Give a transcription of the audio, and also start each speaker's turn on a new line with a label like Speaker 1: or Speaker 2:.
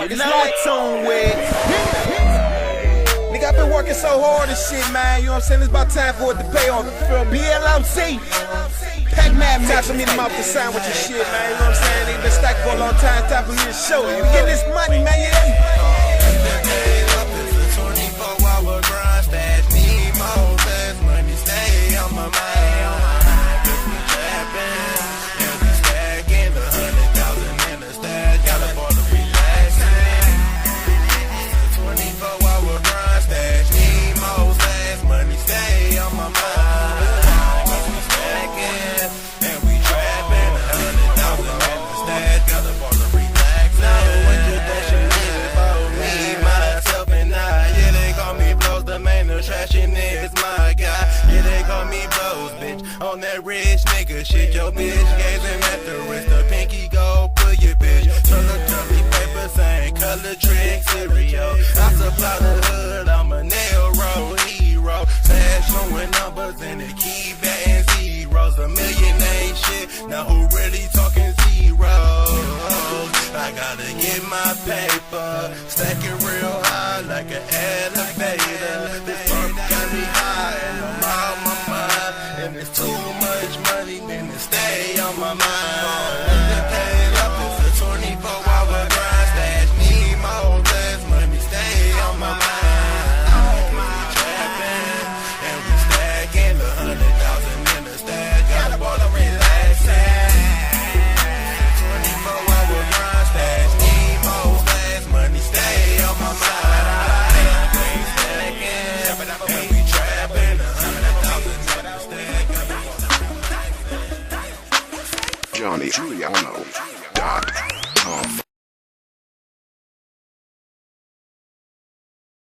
Speaker 1: It's lights on with. Nigga, I been working so hard and shit, man. You know what I'm saying? It's about time for it to pay off. BLOC. Pac-Man, time for me to mouth the sandwich and shit, man. You know what I'm saying? They been stacked for a long time. Time for me to show you. We getting this money, man. Yeah.
Speaker 2: Trashing is my guy. Yeah, they call me Bloz, bitch. On that rich nigga shit, your bitch gazing at the wrist. The pinky go put your bitch. Tully paper, same color trick cereal. I supply the hood, I'm a nail roll hero. Stash showing numbers in the key batting zeros. A million ain't shit. Now who really talking zeros? I gotta get my paper, stack it real high like an elevator. This pump got me high and I'm on my mind. And it's too much money, then it stay on my mind.